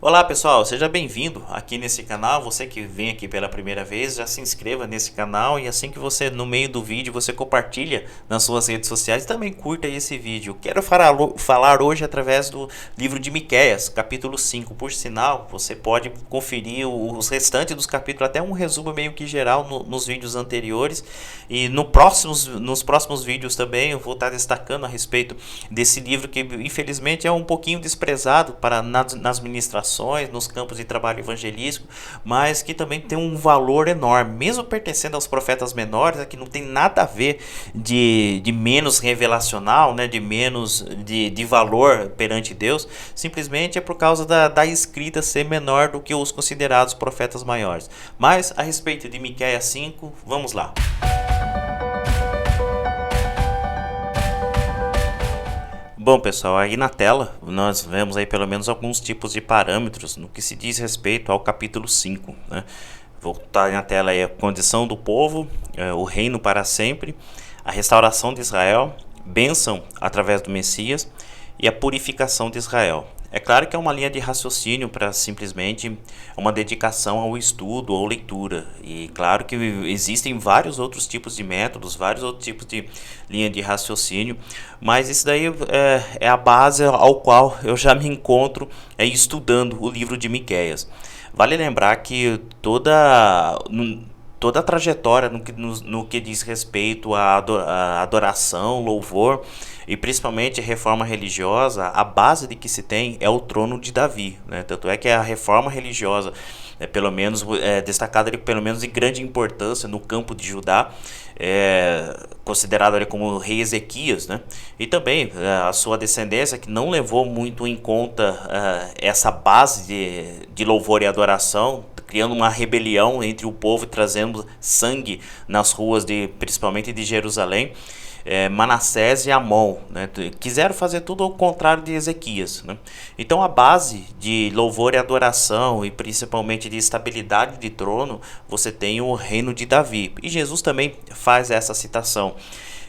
Olá pessoal, seja bem-vindo aqui nesse canal. Você que vem aqui pela primeira vez, já se inscreva nesse canal e assim que você, no meio do vídeo, você compartilha nas suas redes sociais e também curta esse vídeo. Quero falar hoje através do livro de Miqueias, capítulo 5. Por sinal, você pode conferir os restantes dos capítulos, até um resumo meio que geral nos vídeos anteriores. E nos próximos vídeos também eu vou estar destacando a respeito desse livro que infelizmente é um pouquinho desprezado nas ministrações, nos campos de trabalho evangelístico, mas que também tem um valor enorme, mesmo pertencendo aos profetas menores, que não tem nada a ver de menos revelacional, né, de menos de valor perante Deus, simplesmente é por causa da escrita ser menor do que os considerados profetas maiores. Mas a respeito de Miqueias 5, vamos lá. Bom, pessoal, aí na tela nós vemos aí pelo menos alguns tipos de parâmetros no que se diz respeito ao capítulo 5, né? Vou estar na tela aí a condição do povo, o reino para sempre, a restauração de Israel, bênção através do Messias e a purificação de Israel. É claro que é uma linha de raciocínio para simplesmente uma dedicação ao estudo ou leitura. E claro que existem vários outros tipos de métodos, vários outros tipos de linha de raciocínio, mas isso daí é a base ao qual eu já me encontro estudando o livro de Miqueias. Vale lembrar que toda a trajetória no que diz respeito à adoração, louvor e principalmente reforma religiosa, a base de que se tem é o trono de Davi, né? Tanto é que a reforma religiosa, pelo menos destacada pelo menos em grande importância no campo de Judá, considerado ali como o rei Ezequias, né? E também a sua descendência, que não levou muito em conta essa base de louvor e adoração, criando uma rebelião entre o povo e trazendo sangue nas ruas principalmente de Jerusalém. Manassés e Amon, né? Quiseram fazer tudo ao contrário de Ezequias, né? Então a base de louvor e adoração e principalmente de estabilidade de trono, você tem o reino de Davi, e Jesus também faz essa citação.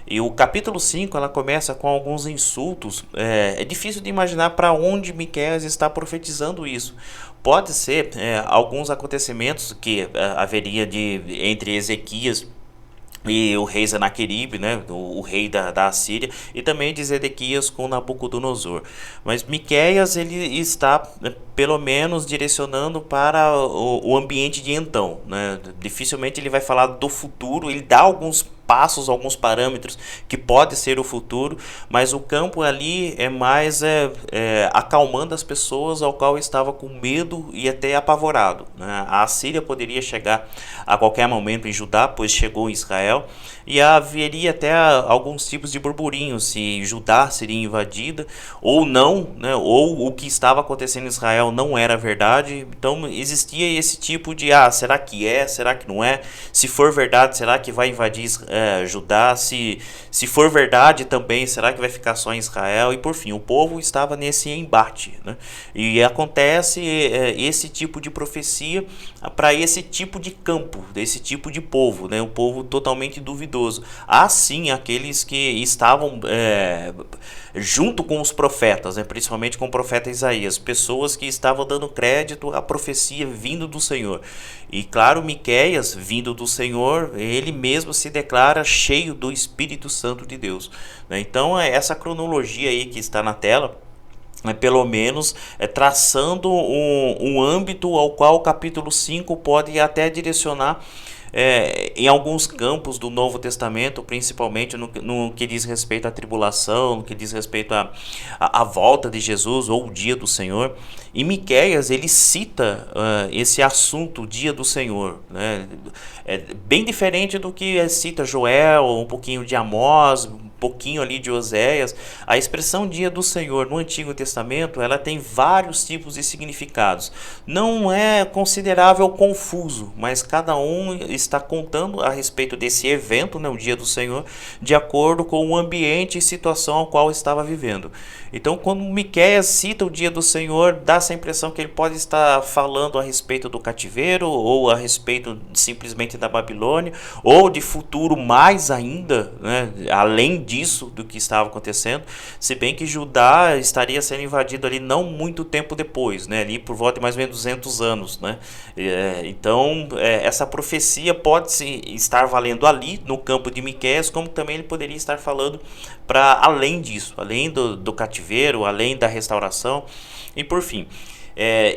E o capítulo 5 ela começa com alguns insultos. É difícil de imaginar para onde Miqueias está profetizando isso. Pode ser alguns acontecimentos que haveria entre Ezequias e o rei Senaqueribe, né, o rei da Assíria, e também de Zedequias com Nabucodonosor. Mas Miqueias ele está pelo menos direcionando para o ambiente de então, né? Dificilmente ele vai falar do futuro, ele dá alguns passos, alguns parâmetros que pode ser o futuro, mas o campo ali é mais acalmando as pessoas ao qual estava com medo e até apavorado, né? A Assíria poderia chegar a qualquer momento em Judá, pois chegou em Israel, e haveria até alguns tipos de burburinho se Judá seria invadida ou não, né? Ou o que estava acontecendo em Israel não era verdade. Então existia esse tipo de será que será que não é? Se for verdade, será que vai invadir Judá? Se for verdade também, será que vai ficar só em Israel? E por fim, o povo estava nesse embate, né? E acontece esse tipo de profecia para esse tipo de campo, desse tipo de povo, né? Um povo totalmente duvidoso. Há sim aqueles que estavam junto com os profetas, né? Principalmente com o profeta Isaías, pessoas que estavam dando crédito à profecia vindo do Senhor. E claro, Miqueias, vindo do Senhor, ele mesmo se declara cheio do Espírito Santo de Deus, né? Então essa cronologia aí que está na tela, pelo menos traçando um âmbito ao qual o capítulo 5 pode até direcionar em alguns campos do Novo Testamento, principalmente no que diz respeito à tribulação, no que diz respeito à volta de Jesus ou o dia do Senhor. E Miqueias ele cita esse assunto, o dia do Senhor, né? É bem diferente do que cita Joel, um pouquinho de Amós, pouquinho ali de Oséias. A expressão dia do Senhor no Antigo Testamento, ela tem vários tipos de significados. Não é considerável confuso, mas cada um está contando a respeito desse evento, né, o dia do Senhor, de acordo com o ambiente e situação ao qual estava vivendo. Então, quando Miqueias cita o dia do Senhor, dá essa impressão que ele pode estar falando a respeito do cativeiro, ou a respeito simplesmente da Babilônia, ou de futuro mais ainda, né, além disso do que estava acontecendo, se bem que Judá estaria sendo invadido ali não muito tempo depois, né, ali por volta de mais ou menos 200 anos, né. Então essa profecia pode estar valendo ali no campo de Miqueias, como também ele poderia estar falando para além disso, além do cativeiro, além da restauração. E por fim,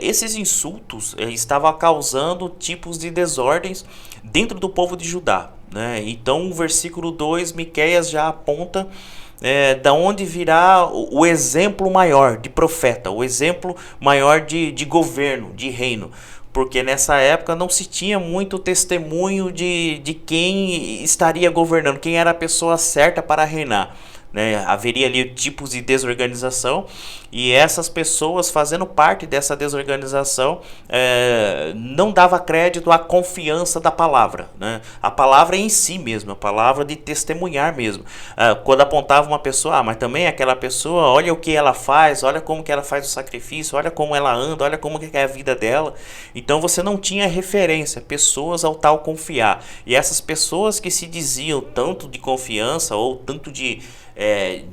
esses insultos estavam causando tipos de desordens dentro do povo de Judá, né? Então o versículo 2, Miqueias já aponta da onde virá o exemplo maior de profeta, o exemplo maior de governo, de reino. Porque nessa época não se tinha muito testemunho de quem estaria governando, quem era a pessoa certa para reinar. Né? Haveria ali tipos de desorganização, e essas pessoas fazendo parte dessa desorganização não dava crédito à confiança da palavra, né? A palavra em si mesmo, a palavra de testemunhar mesmo. Quando apontava uma pessoa, mas também aquela pessoa, olha o que ela faz, olha como que ela faz o sacrifício, olha como ela anda, olha como que é a vida dela. Então você não tinha referência, pessoas ao tal confiar. E essas pessoas que se diziam tanto de confiança ou tanto de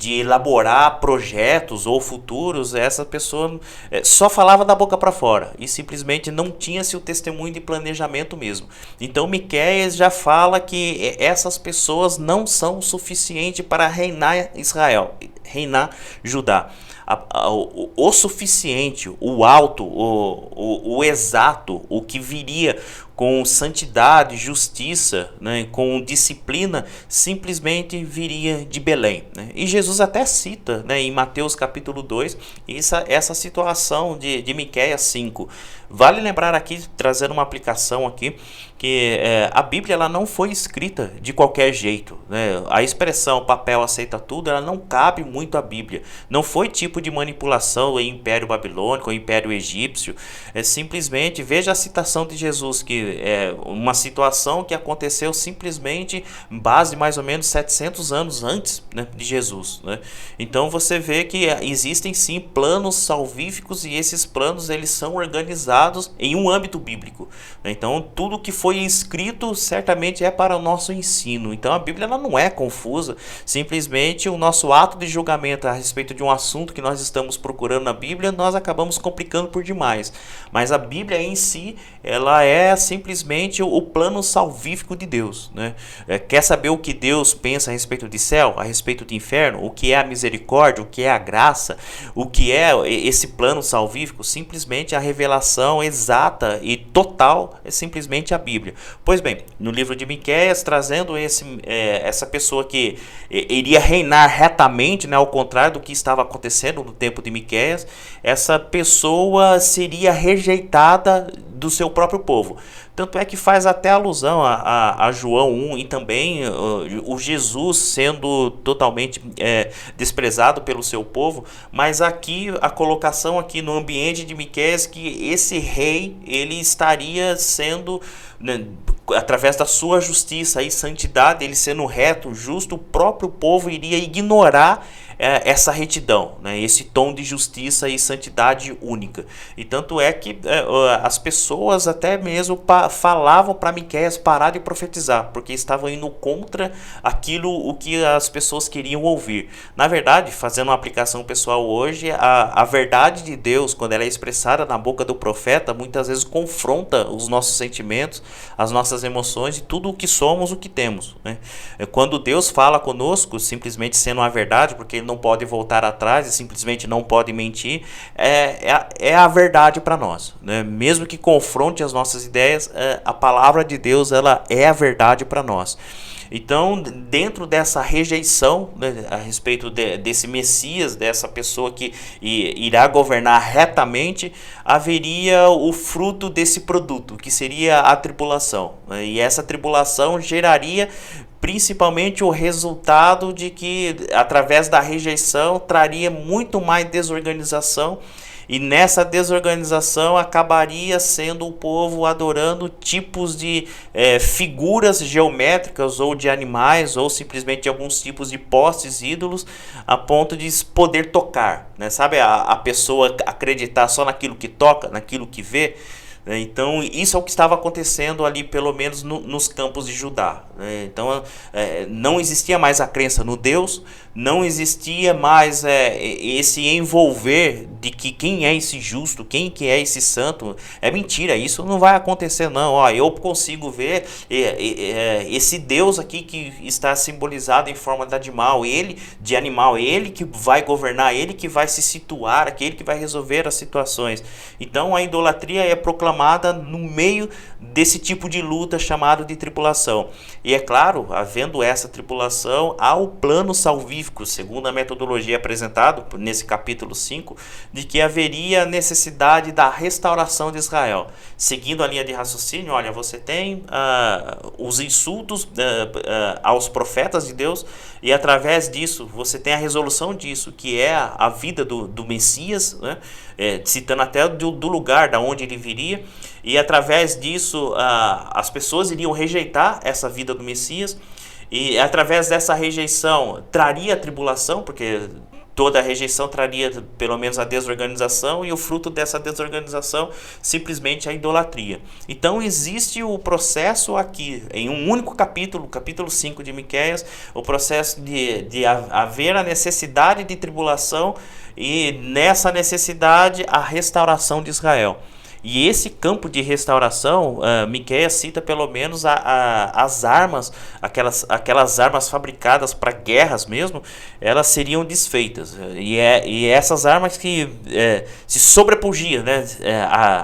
elaborar projetos ou futuros, essa pessoa só falava da boca para fora e simplesmente não tinha-se o testemunho de planejamento mesmo. Então Miqueias já fala que essas pessoas não são suficientes para reinar Israel, reinar Judá. O suficiente, o alto, o exato, o que viria com santidade, justiça, né, com disciplina, simplesmente viria de Belém. Né? E Jesus até cita, né, em Mateus capítulo 2 essa situação de Miqueias 5. Vale lembrar aqui, trazendo uma aplicação aqui, que a Bíblia ela não foi escrita de qualquer jeito. Né? A expressão papel aceita tudo, ela não cabe muito à Bíblia. Não foi tipo de manipulação em Império Babilônico ou Império Egípcio. Simplesmente, veja a citação de Jesus, que é uma situação que aconteceu simplesmente em base de mais ou menos 700 anos antes, né, de Jesus. Né? Então você vê que existem sim planos salvíficos, e esses planos eles são organizados em um âmbito bíblico. Né? Então tudo que foi escrito certamente é para o nosso ensino. Então a Bíblia ela não é confusa, simplesmente o nosso ato de julgamento a respeito de um assunto que nós estamos procurando na Bíblia, nós acabamos complicando por demais. Mas a Bíblia em si, ela é simplesmente o plano salvífico de Deus. Né? Quer saber o que Deus pensa a respeito de céu, a respeito de inferno, o que é a misericórdia, o que é a graça, o que é esse plano salvífico? Simplesmente a revelação exata e total é simplesmente a Bíblia. Pois bem, no livro de Miqueias, trazendo essa pessoa que iria reinar retamente, né, ao contrário do que estava acontecendo no tempo de Miqueias, essa pessoa seria rejeitada do seu próprio povo. Tanto é que faz até alusão a João 1 e também o Jesus sendo totalmente desprezado pelo seu povo, mas aqui a colocação aqui no ambiente de Miqueias que esse rei ele estaria sendo, né, através da sua justiça e santidade, ele sendo reto, justo, o próprio povo iria ignorar essa retidão, né, esse tom de justiça e santidade única. E tanto é que as pessoas até mesmo falavam para Miqueias parar de profetizar, porque estavam indo contra aquilo o que as pessoas queriam ouvir. Na verdade, fazendo uma aplicação pessoal hoje, a verdade de Deus, quando ela é expressada na boca do profeta, muitas vezes confronta os nossos sentimentos, as nossas emoções e tudo o que somos, o que temos. Né? Quando Deus fala conosco, simplesmente sendo a verdade, porque Ele não pode voltar atrás e simplesmente não pode mentir, é a verdade para nós. Né? Mesmo que confronte as nossas ideias, a palavra de Deus ela é a verdade para nós. Então, dentro dessa rejeição, né, a respeito desse Messias, dessa pessoa que irá governar retamente, haveria o fruto desse produto, que seria a tribulação. Né? E essa tribulação geraria principalmente o resultado de que, através da rejeição, traria muito mais desorganização e nessa desorganização acabaria sendo o povo adorando tipos de figuras geométricas ou de animais ou simplesmente alguns tipos de postes ídolos a ponto de poder tocar, né? Sabe, a pessoa acreditar só naquilo que toca, naquilo que vê. Então isso é o que estava acontecendo ali, pelo menos nos campos de Judá. Então não existia mais a crença no Deus, não existia mais esse envolver de que quem é esse justo, quem que é esse santo. É mentira, isso não vai acontecer não. Ó, eu consigo ver esse Deus aqui que está simbolizado em forma de animal, ele que vai governar, ele que vai se situar, aquele que vai resolver as situações. Então a idolatria é proclamada no meio desse tipo de luta chamado de tribulação. E é claro, havendo essa tribulação, há o plano salvífico, segundo a metodologia apresentada nesse capítulo 5, de que haveria necessidade da restauração de Israel. Seguindo a linha de raciocínio, olha, você tem os insultos aos profetas de Deus, e através disso você tem a resolução disso, que é a vida do Messias, né? Citando até do lugar da onde ele viria, e através disso as pessoas iriam rejeitar essa vida do Messias, e através dessa rejeição traria a tribulação, porque toda a rejeição traria pelo menos a desorganização, e o fruto dessa desorganização simplesmente a idolatria. Então existe o processo aqui, em um único capítulo, capítulo 5 de Miqueias, o processo de haver a necessidade de tribulação, e nessa necessidade a restauração de Israel. E esse campo de restauração, Miqueias cita pelo menos as armas, aquelas armas fabricadas para guerras mesmo, elas seriam desfeitas. E essas armas que se sobrepugiam, né,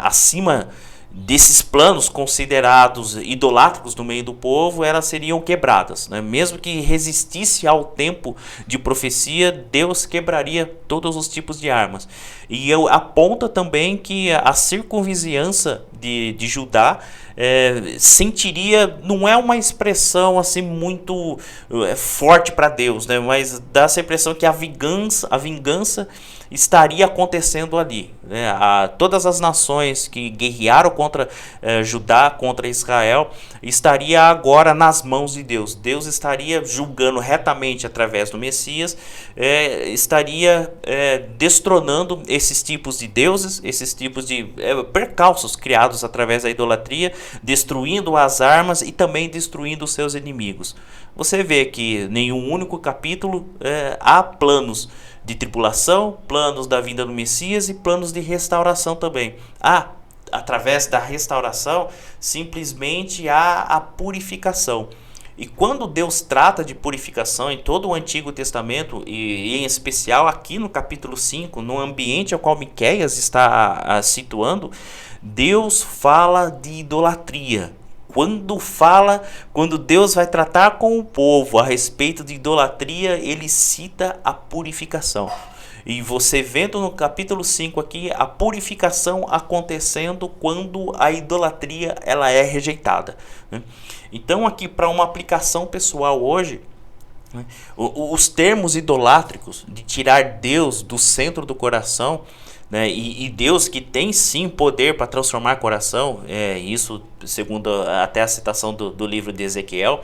acima desses planos considerados idolátricos no meio do povo, elas seriam quebradas, né? Mesmo que resistisse ao tempo de profecia, Deus quebraria todos os tipos de armas. E aponta também que a circunvizinhança de Judá sentiria, não é uma expressão assim muito forte para Deus, né? Mas dá essa impressão que a vingança estaria acontecendo ali, né? Todas as nações que guerrearam contra Judá, contra Israel, estaria agora nas mãos de Deus. Deus estaria julgando retamente através do Messias, estaria destronando esses tipos de deuses, esses tipos de percalços criados através da idolatria, destruindo as armas e também destruindo os seus inimigos. Você vê que em um único capítulo há planos de tribulação, planos da vinda do Messias e planos de restauração também. Através da restauração, simplesmente há a purificação. E quando Deus trata de purificação em todo o Antigo Testamento, e em especial aqui no capítulo 5, no ambiente ao qual Miqueias está situando, Deus fala de idolatria. Quando Deus vai tratar com o povo a respeito de idolatria, ele cita a purificação. E você vendo no capítulo 5 aqui a purificação acontecendo quando a idolatria ela é rejeitada. Então aqui, para uma aplicação pessoal hoje, os termos idolátricos de tirar Deus do centro do coração, né, e Deus que tem sim poder para transformar coração, isso segundo até a citação do livro de Ezequiel,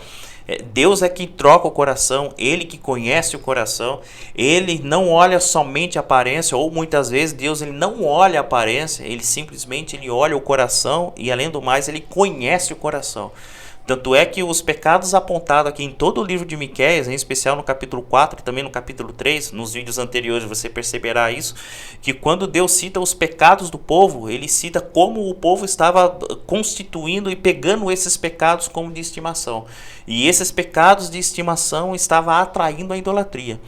Deus é quem troca o coração, Ele que conhece o coração, Ele não olha somente a aparência, ou muitas vezes Deus ele não olha a aparência, Ele simplesmente olha o coração, e além do mais Ele conhece o coração. Tanto é que os pecados apontados aqui em todo o livro de Miqueias, em especial no capítulo 4 e também no capítulo 3, nos vídeos anteriores você perceberá isso, que quando Deus cita os pecados do povo, ele cita como o povo estava constituindo e pegando esses pecados como de estimação. E esses pecados de estimação estavam atraindo a idolatria.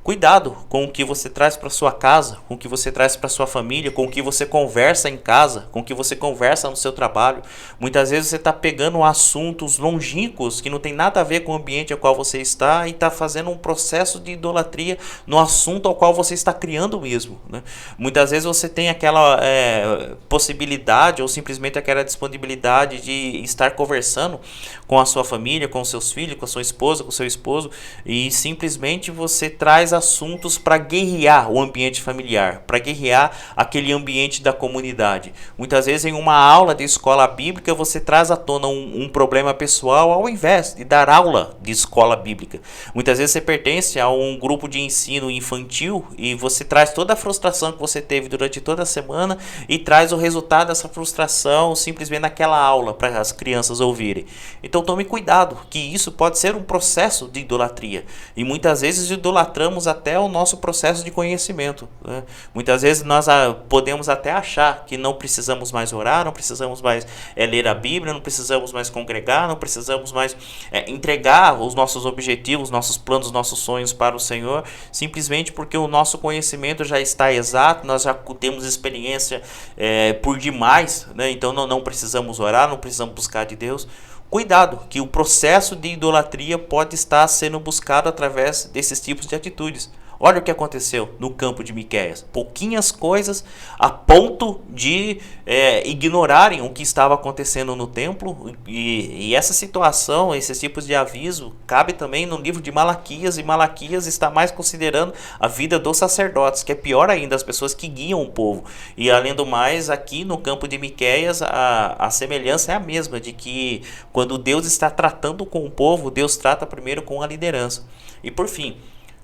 Cuidado com o que você traz para sua casa, com o que você traz para sua família, com o que você conversa em casa, com o que você conversa no seu trabalho. Muitas vezes você está pegando assuntos longínquos que não tem nada a ver com o ambiente ao qual você está e está fazendo um processo de idolatria no assunto ao qual você está criando mesmo, né? Muitas vezes você tem aquela possibilidade ou simplesmente aquela disponibilidade de estar conversando com a sua família, com os seus filhos, com a sua esposa, com o seu esposo, e simplesmente você traz traz assuntos para guerrear o ambiente familiar, para guerrear aquele ambiente da comunidade. Muitas vezes em uma aula de escola bíblica você traz à tona um problema pessoal ao invés de dar aula de escola bíblica. Muitas vezes você pertence a um grupo de ensino infantil e você traz toda a frustração que você teve durante toda a semana e traz o resultado dessa frustração simplesmente naquela aula para as crianças ouvirem. Então tome cuidado, que isso pode ser um processo de idolatria. E muitas vezes idolatramos até o nosso processo de conhecimento, né? Muitas vezes nós podemos até achar que não precisamos mais orar, não precisamos mais ler a Bíblia, não precisamos mais congregar, não precisamos mais entregar os nossos objetivos, nossos planos, nossos sonhos para o Senhor, simplesmente porque o nosso conhecimento já está exato, nós já temos experiência por demais, né? Então não precisamos orar, não precisamos buscar de Deus. Cuidado, que o processo de idolatria pode estar sendo buscado através desses tipos de atitudes. Olha o que aconteceu no campo de Miqueias. Pouquinhas coisas a ponto de ignorarem o que estava acontecendo no templo. E essa situação, esses tipos de aviso, cabe também no livro de Malaquias. E Malaquias está mais considerando a vida dos sacerdotes, que é pior ainda, as pessoas que guiam o povo. E além do mais, aqui no campo de Miqueias, a semelhança é a mesma, de que quando Deus está tratando com o povo, Deus trata primeiro com a liderança. E por fim,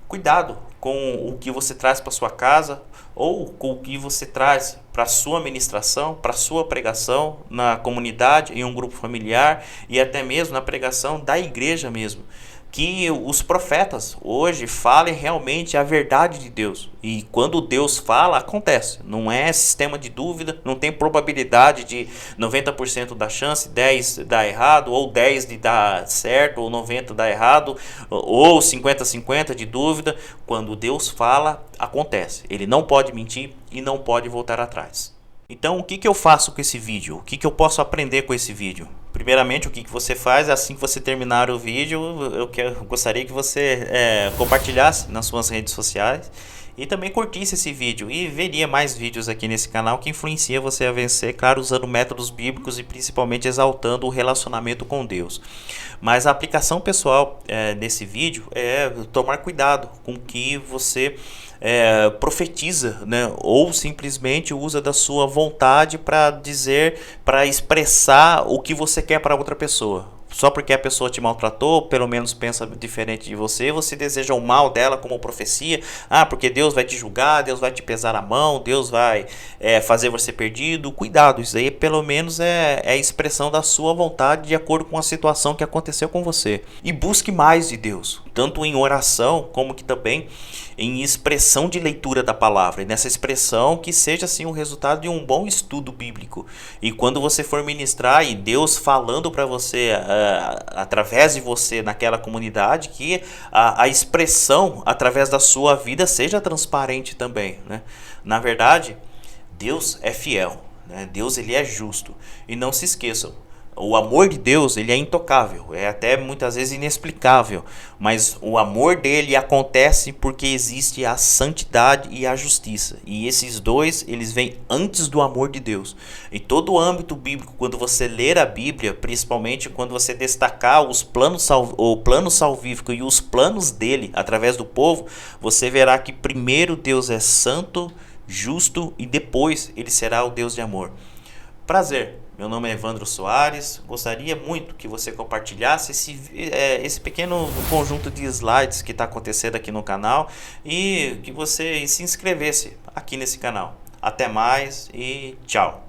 cuidado com o que você traz para sua casa ou com o que você traz para a sua ministração, para a sua pregação na comunidade, em um grupo familiar e até mesmo na pregação da igreja mesmo. Que os profetas hoje falem realmente a verdade de Deus. E quando Deus fala, acontece. Não é sistema de dúvida, não tem probabilidade de 90% da chance, 10 dar errado, ou 10 de dar certo, ou 90 dar errado, ou 50-50 de dúvida. Quando Deus fala, acontece. Ele não pode mentir e não pode voltar atrás. Então, o que eu faço com esse vídeo? O que eu posso aprender com esse vídeo? Primeiramente, o que você faz assim que você terminar o vídeo, eu gostaria que você compartilhasse nas suas redes sociais e também curtisse esse vídeo e veria mais vídeos aqui nesse canal que influencia você a vencer, claro, usando métodos bíblicos e principalmente exaltando o relacionamento com Deus. Mas a aplicação pessoal nesse vídeo é tomar cuidado com o que você profetiza, né? Ou simplesmente usa da sua vontade para dizer, para expressar o que você quer para outra pessoa. Só porque a pessoa te maltratou, pelo menos pensa diferente de você, você deseja o mal dela como profecia. Porque Deus vai te julgar, Deus vai te pesar a mão, Deus vai fazer você perdido. Cuidado, isso aí pelo menos é a expressão da sua vontade de acordo com a situação que aconteceu com você. E busque mais de Deus, tanto em oração como que também em expressão de leitura da palavra. E nessa expressão que seja assim o resultado de um bom estudo bíblico. E quando você for ministrar e Deus falando para você através de você naquela comunidade, que a expressão através da sua vida seja transparente também, né? Na verdade, Deus é fiel, né? Deus ele é justo. E não se esqueçam, o amor de Deus ele é intocável, é até muitas vezes inexplicável, mas o amor dele acontece porque existe a santidade e a justiça, e esses dois eles vêm antes do amor de Deus. Em todo o âmbito bíblico, quando você ler a Bíblia, principalmente quando você destacar o plano salvífico e os planos dele através do povo, você verá que primeiro Deus é santo, justo e depois ele será o Deus de amor. Prazer. Meu nome é Evandro Soares, gostaria muito que você compartilhasse esse pequeno conjunto de slides que está acontecendo aqui no canal e que você se inscrevesse aqui nesse canal. Até mais e tchau!